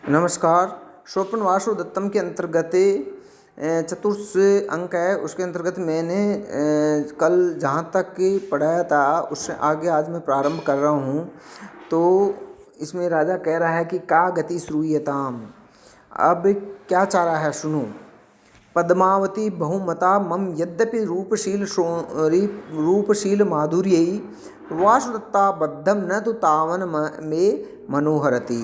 नमस्कार। स्वपन वासु दत्तम के अंतर्गत चतुर्थ अंक है, उसके अंतर्गत मैंने कल जहाँ तक पढ़ाया था उससे आगे आज मैं प्रारंभ कर रहा हूँ। तो इसमें राजा कह रहा है कि का गति श्रूयताम। अब क्या चाह रहा है सुनो। पद्मावती बहुमता मम यद्यपि रूपशील माधुर्यै वासुदत्ताबद्धम न तो तावन मे मनोहरति।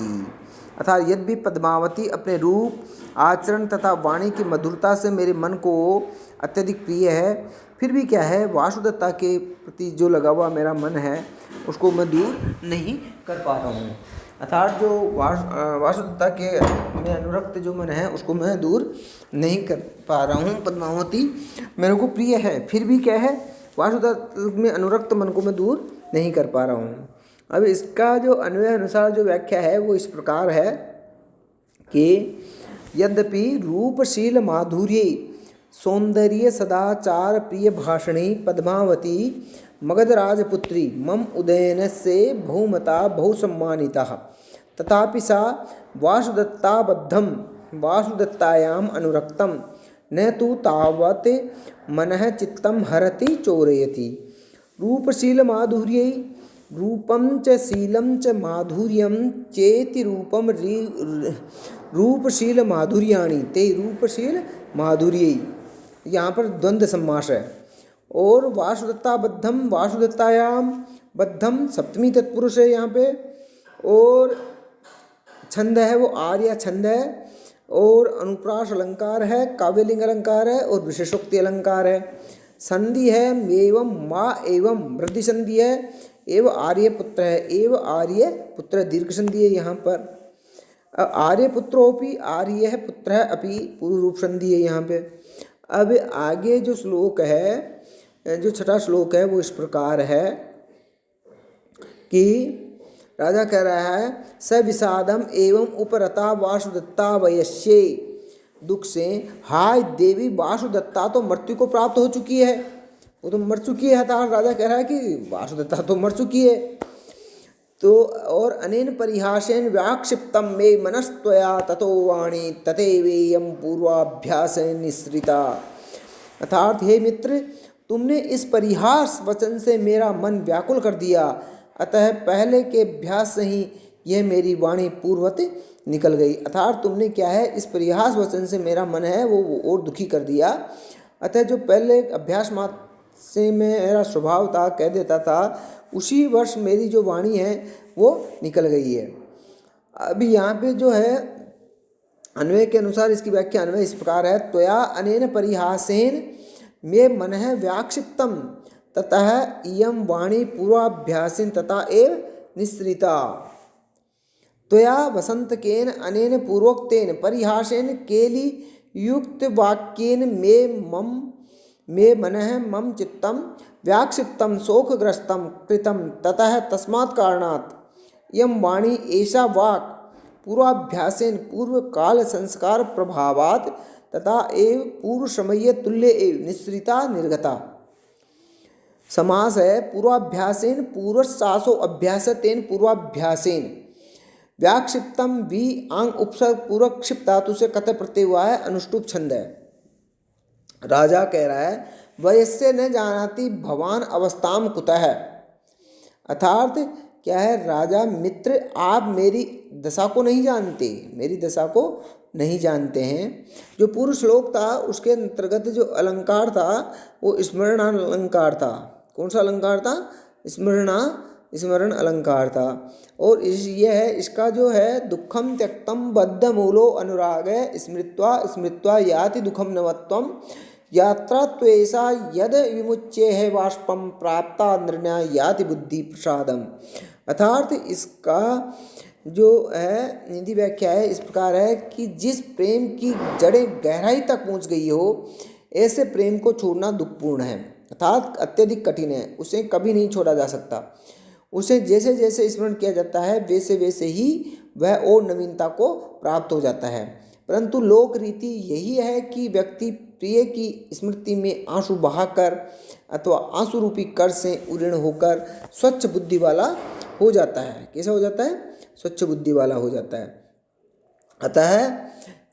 अर्थात यद्यपि पद्मावती अपने रूप आचरण तथा वाणी की मधुरता से मेरे मन को अत्यधिक प्रिय है, फिर भी क्या है, वासुदत्ता के प्रति जो लगा हुआ मेरा मन है उसको मैं दूर नहीं कर पा रहा हूँ। अर्थात जो वासुदत्ता के में अनुरक्त जो मन है उसको मैं दूर नहीं कर पा रहा हूँ। पद्मावती मेरे को प्रिय है, फिर भी क्या है, वासुदत्ता में अनुरक्त मन को मैं दूर नहीं कर पा रहा हूँ। अब इसका जो अन्वय अनुसार जो व्याख्या है वो इस प्रकार है कि यद्यपि रूपशील माधुर्य सौंदर्य सदाचार प्रिय भाषणी पद्मावती मगध राजपुत्री मम उदयन से बहुमता बहुसम्मानिता तथापि सा वासुदत्ताबद्धम वासुदत्तायाम अनुरक्तम न तु तावत् मनः चित्तं हरति चोरयति। रूपशील माधुर्यै रूपम च शीलम च माधुर्यम चेति रूपम रूपशील माधुर्याणि ते रूपशील माधुर्य। यहाँ पर द्वंद्व समास है। और वासुदत्ताबद्धम वासुदत्तायाम बद्धम सप्तमी तत्पुरुष है यहाँ पे। और छंद है वो आर्य छंद है। और अनुप्रास अलंकार है, काव्यलिंग अलंकार है और विशेषोक्ति अलंकार है। संधि है एवं माँ एवं वृद्धि संधि है, एव आर्य पुत्र है, एव आर्य पुत्र दीर्घ संधि है यहाँ पर। आर्य पुत्रोपि आर्य है पुत्र है अपि पूर्व रूप संधि है यहाँ पे। अब आगे जो श्लोक है, जो छठा श्लोक है वो इस प्रकार है कि राजा कह रहा है स विषादम एवं उपरता वासुदत्ता वयस्ये। दुख से हाय देवी वासुदत्ता तो मृत्यु को प्राप्त हो चुकी है, वो तो मर चुकी है। अतः राजा कह रहा है कि वासुदत्ता तो मर चुकी है। तो और अनेन परिहासेन व्याक्षिप्तम मे मनस्त्वया ततो वाणी तथैवेयं पूर्वाभ्यास निःसृता। अर्थात हे मित्र, तुमने इस परिहास वचन से मेरा मन व्याकुल कर दिया, अतः पहले के अभ्यास से ही यह मेरी वाणी पूर्वत निकल गई। अर्थात तुमने क्या है, इस परिहास वचन से मेरा मन है वो और दुखी कर दिया। अतः जो पहले अभ्यास मात्र से मेरा स्वभाव था, कह देता था, उसी वर्ष मेरी जो वाणी है वो निकल गई है। अभी यहाँ पे जो है अन्वय के अनुसार इसकी व्याख्या अन्वय इस प्रकार है। त्वया अनेन परिहासेन मे मनः व्याक्षिप्तम ततः इयं वाणी पूर्वाभ्यासेन तथा एव निःसृता। त्वया वसंतकेन अनेन पूर्वोक्तेन परिहासेन केली युक्त वाक्येन मे मनः मम चित्तं व्याक्षिप्तं शोकग्रस्तं कृतं ततः तस्मात् कारणात् इयं वाणी एषा वाक् पूर्वाभ्यासेन पूर्वकाल संस्कार प्रभावात् तथा एव पूर्व समय तुल्य एव निःसृता निर्गता। समास है पूर्वाभ्यासेन पूर्वशासो अभ्यासतेन पूर्वाभ्यासेन। व्याक्षिप्तम भी आंग उपसर्ग पूर्वक क्षिप्त धातु से कत प्रत्यय हुआ है, अनुष्टुप छंद है। राजा कह रहा है वयस्य न जानाति भवान अवस्थाम कुतः। अर्थात क्या है, राजा मित्र आप मेरी दशा को नहीं जानते, मेरी दशा को नहीं जानते हैं। जो पूर्व श्लोक था उसके अंतर्गत जो अलंकार था वो स्मरण अलंकार था। कौन सा अलंकार था? स्मरण अलंकार था। और यह है, इसका जो है दुखम त्यक्तम बद्ध मूलो अनुराग है स्मृत्वा स्मृत्वा याति दुखम नवत्वम यात्रा त्वेषा यद विमुच्य है वाष्पम प्राप्ता निर्णय याति बुद्धि प्रसादम। अर्थात इसका जो है हिंदी व्याख्या है इस प्रकार है कि जिस प्रेम की जड़ें गहराई तक पहुंच गई हो, ऐसे प्रेम को छोड़ना दुखपूर्ण है, अर्थात अत्यधिक कठिन है, उसे कभी नहीं छोड़ा जा सकता। उसे जैसे जैसे स्मरण किया जाता है वैसे वैसे ही वह और नवीनता को प्राप्त हो जाता है। परंतु लोक रीति यही है कि व्यक्ति प्रिय की स्मृति में आंसू बहाकर अथवा आंसू रूपी कर से उऋण होकर स्वच्छ बुद्धि वाला हो जाता है। कैसा हो जाता है? स्वच्छ बुद्धि वाला हो जाता है। अतः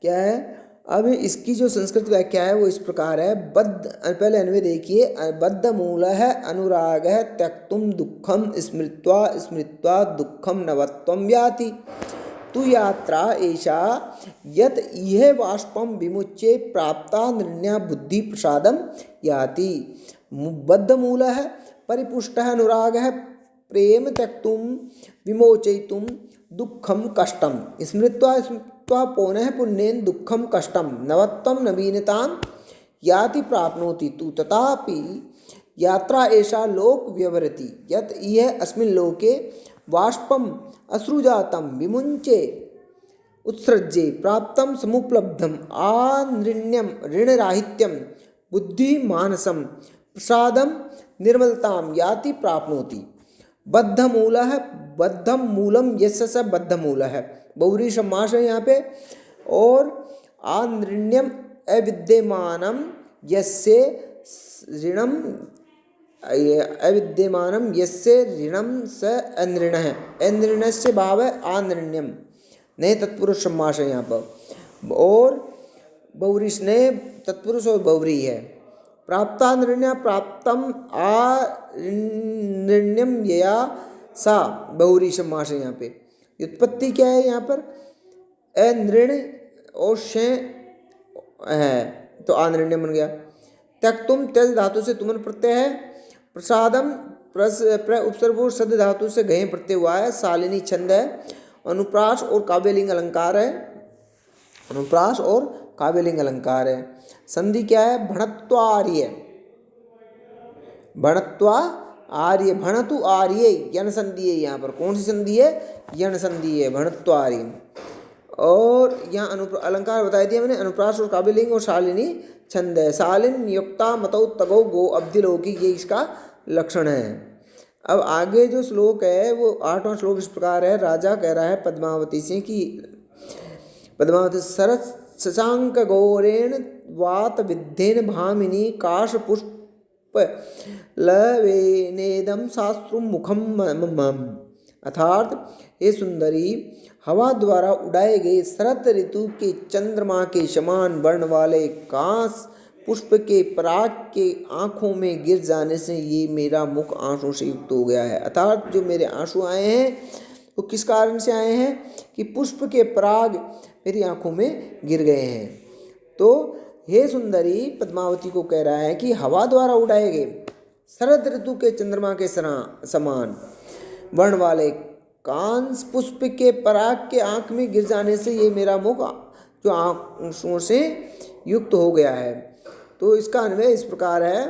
क्या है, अब इसकी जो संस्कृत व्याख्या है वो इस प्रकार है। बद्ध, पहले अन्वय देखिए। बद्ध मूल है अनुराग है त्यक्तुम दुखम स्मृत्वा स्मृत्वा दुखम नवत्वम याति तु यात्रा एषा यत इह वाष्पम विमुच्य प्राप्ता निर्णय बुद्धि प्रसादम याति। बद्ध मूल है, परिपुष्ट है, अनुराग है, प्रेम त्यक्तुम विमोचयितुम दुखम कष्टम स्मृत्वा स्मृत्वा पुनः पुण्येन दुखम कष्टम नवत्वम नवीनताम याति प्राप्नोति तु तथापि यात्रा एषा लोक व्यवहरति यत इह अस्मिन् लोके वाष्पम अश्रुजातम विमुञ्चे उत्सृज्ये प्राप्तम समुपलब्धम आनृण्यम ऋणराहित्यम बुद्धि मानसम प्रसादम निर्मलताम याति प्राप्नोति। बद्ध मूल है, बद्धम मूलम यस्य स बद्ध मूल है, बहुव्रीहि समास है यहाँ पे। और आनृण्यम अविद्यमानम यस्य ऋणम अविद्यमानम यस्य ऋणम स अनृणः, अनृणस्य भाव है आनृण्यम, नए तत्पुरुष समास है यहाँ पर। और बहुव्रीहि नए तत्पुरुष और बहुव्रीहि है। प्राप्तानृण्य प्राप्तम आनृण्यम यया सा, बहुव्रीहि समास है यहाँ पे। व्युत्पत्ति क्या है यहाँ पर, अनृण और शय है तो आनृण्यम बन गया। त्यक्तुम त्यज धातु से तुमन प्रत्यय है। प्रसादम उपसर्ग सद धातु से गए प्रत्यय हुआ है। शालिनी छंद है। अनुप्रास और काव्यलिंग अलंकार है। अनुप्रास और काव्यलिंग अलंकार है। संधि क्या है, भणत्वार्य, भणत्वा आर्य, भणतु आर्य, यन संधि है यहाँ पर। कौन सी संधि है, यन संधि है, भणत्वार्य। और यहाँ अलंकार बताई दिया मैंने, अनुप्रास और काव्यलिंग और शालिनी छंद है। शालिन युक्ता मतौ तगौ गो अब्धिलोकी, ये इसका लक्षण है। अब आगे जो श्लोक है वो 8वां श्लोक इस प्रकार है। राजा कह रहा है पद्मावती से कि पद्मावती सरस शशांक गौरेण वात विद्येन भामिनी काश पुष्प लवेनेदम शास्त्रुम मुखम मम। अर्थात हे सुंदरी, हवा द्वारा उड़ाए गए शरद ऋतु के चंद्रमा के समान वर्ण वाले कांस पुष्प के पराग के आँखों में गिर जाने से ये मेरा मुख आंसू से युक्त हो गया है। अर्थात जो मेरे आंसू आए हैं वो किस कारण से आए हैं कि पुष्प के पराग मेरी आँखों में गिर गए हैं। तो हे सुंदरी, पद्मावती को कह रहा है कि हवा द्वारा उड़ाए गए शरद ऋतु के चंद्रमा के समान वर्ण वाले कांस पुष्प के पराग के आँख में गिर जाने से ये मेरा मुख जो आंसुओं से युक्त हो गया है। तो इसका अन्वय इस प्रकार है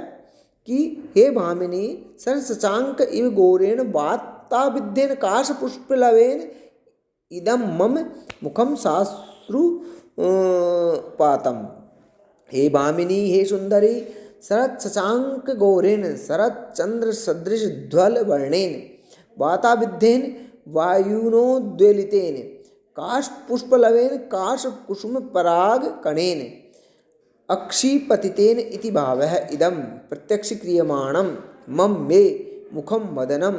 कि हे भामिनी, सरसचांक इव गौरेण वाताविद्येन काश पुष्पलवेन इदम मम मुखम साश्रु पातम। हे भामिनी, हे सुंदरी, शरद शशांक गौरेण, शरद चंद्र सदृश ध्वल वर्णेन, वाताविद्येन वायुनोद्वेलितेन, काश पुष्पलवेन काश कुसुम पराग कणेन, अक्षिपतितेन इति भावः इदं प्रत्यक्ष क्रियमाणं मम मे मुखम मदनम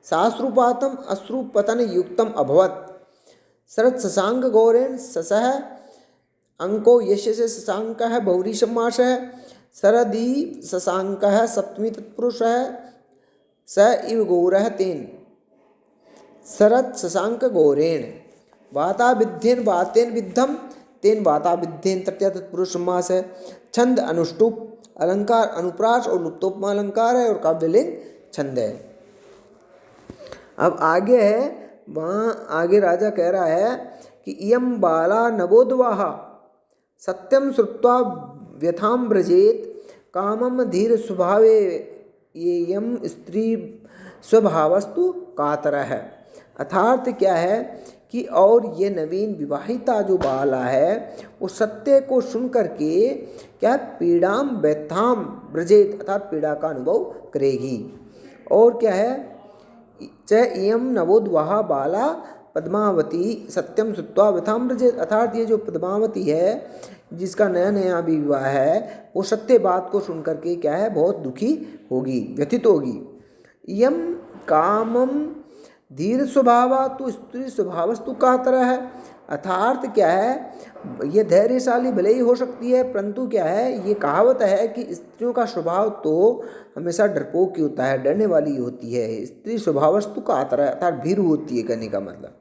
साश्रुपातम अश्रुपतन युक्तम अभवत्। शरद शशांक गौरेण, ससः अंको यस्य से शशांक है, बहुव्रीहि समास है। शरदी शशांक है, सप्तमी तत्पुरुष है। स इव गौरः तेन, शरद शशांक गौरेण, वाताविद्येन वातेन विद्धम, तेन वाताविद्येन तृतीया तत्पुरुष समास है। छंद अनुष्टुप, अलंकार अनुप्रास और लुप्तोपमा अलंकार है। और काव्यलिंग छंद है। अब आगे है, वहाँ आगे राजा कह रहा है कि इयं बाला नवोद्वाह सत्यम श्रुत्वा व्यथाम व्रजेत कामम धीर स्वभावे येयम स्त्री स्वभावस्तु कातरः है। अर्थात क्या है कि और ये नवीन विवाहिता जो बाला है वो सत्य को सुन करके क्या पीड़ाम व्यथाम व्रजेत, अर्थात पीड़ा का अनुभव करेगी। और क्या है, च इयं नवोद्वाह बाला पद्मावती सत्यम श्रुत्वा व्यथाम व्रजेत, अर्थात ये जो पद्मावती है जिसका नया नया अभी विवाह है वो सत्य बात को सुन करके क्या है बहुत दुखी होगी, व्यथित होगी। इयं कामम धीर स्वभावा तो स्त्री स्वभावस्तु कातर है। अर्थात क्या है, ये धैर्यशाली भले ही हो सकती है, परंतु क्या है, ये कहावत है कि स्त्रियों का स्वभाव तो हमेशा डरपोक ही होता है, डरने वाली होती है। स्त्री स्वभावस्तु कातर है अर्थात भीरू होती है, कहने का मतलब।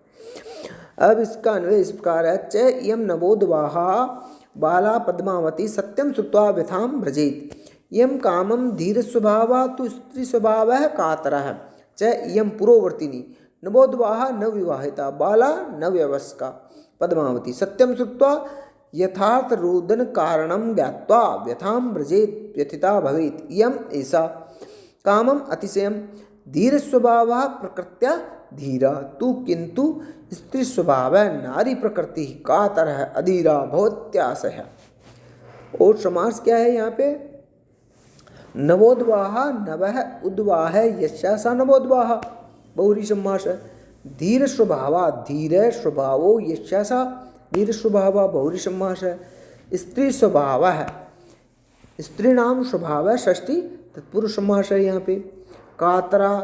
अब इसका अन्वय इस प्रकार है, च इयम नवोद्वाहा बाला पद्मावती सत्यम श्रुत्वा व्यथाम व्रजेत। इयम कामम धीर स्वभावा तो स्त्री स्वभाव कातरः च इयम पुरोवर्तिनी नवोद्वाहा नवविवाहिता बाला नवव्यवस्का पद्मावती सत्यम श्रुत्वा यथार्थ रोदन कारणम ज्ञात्वा व्यथाम व्रजेत व्यथिता भवेत्। इयम ऐसा कामम अतिशयम धीर स्वभाव प्रकृत्या धीरा तु किंतु स्त्री स्वभाव नारी प्रकृति कातर है अधीरा भवत्याशय। और समास क्या है यहाँ पे, नवोद्वाह नवः उद्वाह यस्यासा नवोद्वाह बहुरी समास है। धीर स्वभावा धीर स्वभावो यस्यासा धीर स्वभावा बहुरी समास है। स्त्री स्वभाव है, स्त्री नाम स्वभाव है षष्ठी तत्पुरुष समास है। यहाँ पे कातरा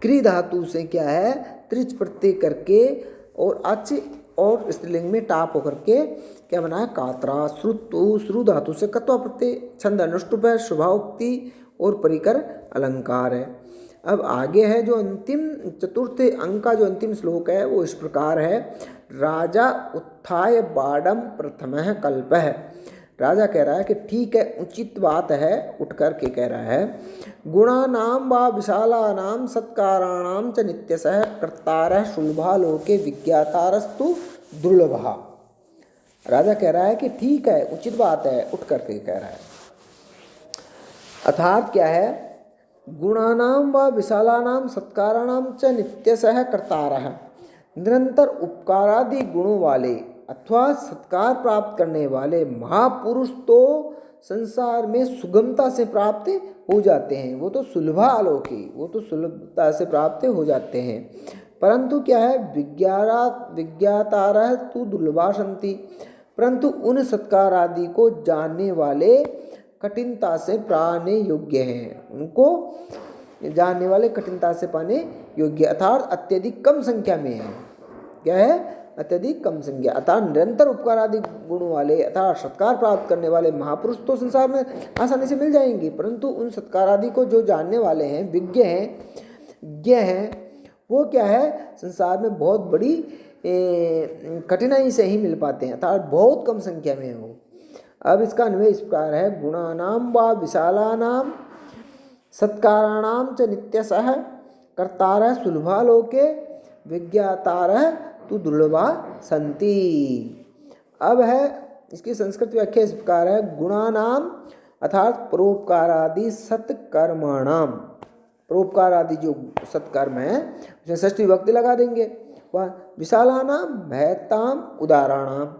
क्री धातु से क्या है, त्रिच प्रत्यय करके और अच और स्त्रीलिंग में टाप होकर के क्या बना है, कातरा। श्रुतु श्रु धातु से कत्वा प्रत्यय, छंद अनुष्टुप है, शुभाउक्ति और परिकर अलंकार है। अब आगे है जो अंतिम चतुर्थ अंक का जो अंतिम श्लोक है वो इस प्रकार है, राजा उत्थाय बाडम प्रथमः कल्पः। राजा कह रहा है कि ठीक है, उचित बात है, उठ कर के कह रहा है, गुणानाम वा विशालानाम सत्काराणाम च नित्यशः कर्तारः सुलभा लोके विज्ञातारस्तु दुर्लभः। राजा कह रहा है कि ठीक है, उचित बात है, उठ कर के कह रहा है। अर्थात क्या है, गुणानाम व विशालानाम सत्काराणाम च नित्यशः कर्तारः, निरंतर उपकारादि गुणों वाले अथवा सत्कार प्राप्त करने वाले महापुरुष तो संसार में सुगमता से प्राप्त हो जाते हैं। वो तो सुलभा आलोकी, वो तो सुलभता से प्राप्त हो जाते हैं, परंतु क्या है, विज्ञातारः तु दुर्लभा सन्ति, परंतु उन सत्कार आदि को जानने वाले कठिनता से पाने योग्य हैं, उनको जानने वाले कठिनता से पाने योग्य, अर्थात अत्यधिक कम संख्या में है। क्या है, अत्यधिक कम संख्या, अर्थात निरंतर उपकार आदि गुणों वाले अर्थात सत्कार प्राप्त करने वाले महापुरुष तो संसार में आसानी से मिल जाएंगे, परंतु उन सत्कार आदि को जो जानने वाले हैं, विज्ञ हैं, ज्ञ हैं, वो क्या है, संसार में बहुत बड़ी कठिनाई से ही मिल पाते हैं, अर्थात बहुत कम संख्या में हो। अब इसका अन्वय इस प्रकार है, गुणानाम वा विशालानाम सत्काराणाम च नित्यशः कर्तारः सुलभा लोके विज्ञातारः तु दुर्लभा सन्ति। अब है इसकी संस्कृत व्याख्या इस प्रकार है, गुणानाम अर्थात परोपकारादि सत्कर्माणाम, परोपकार आदि जो सत्कर्म है उसमें षष्ठी विभक्ति लगा देंगे, वह विशालानाम भयताम उदाराणाम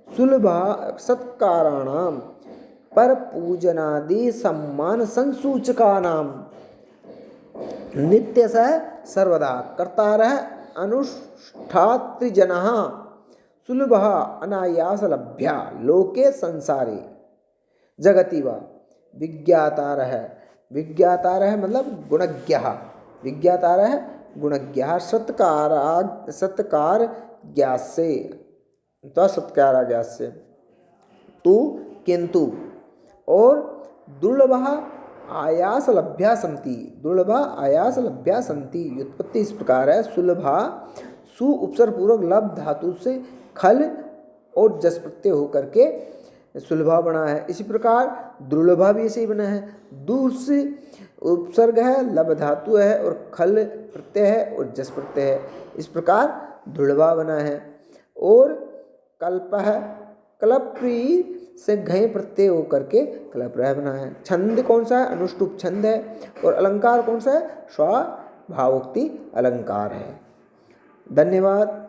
सुलभा सत्काराणाम पर पूजनादि सम्मान संसूचकानाम नित्यशः सर्वदा कर्तारः अनुष्ठातृजनः सुलभः अनायासलभ्या लोके संसारे जगति वा विज्ञातारः, विज्ञातारः मतलब गुणज्ञः, विज्ञातारः गुणज्ञः सत्कार ज्ञासे तो सत्काराज्ञास्य तु किंतु और दुर्लभः आयास लभ्या संति, दुर्लभा आयास लभ्या संति। व्युत्पत्ति इस प्रकार है, सुलभा सु उपसर्ग पूर्वक लब धातु से खल और जस प्रत्यय होकर के सुलभा बना है। इसी प्रकार दुर्लभा भी ऐसे ही बना है, दूर से उपसर्ग है, लब धातु है और खल प्रत्यय है और जस प्रत्यय है, इस प्रकार दुर्लभा बना है। और कल्प है, कलप्री से घय प्रत्यय होकर के कलप्रह बना है। छंद कौन सा है, अनुष्टुप छंद है, और अलंकार कौन सा है, स्वभावोक्ति अलंकार है। धन्यवाद।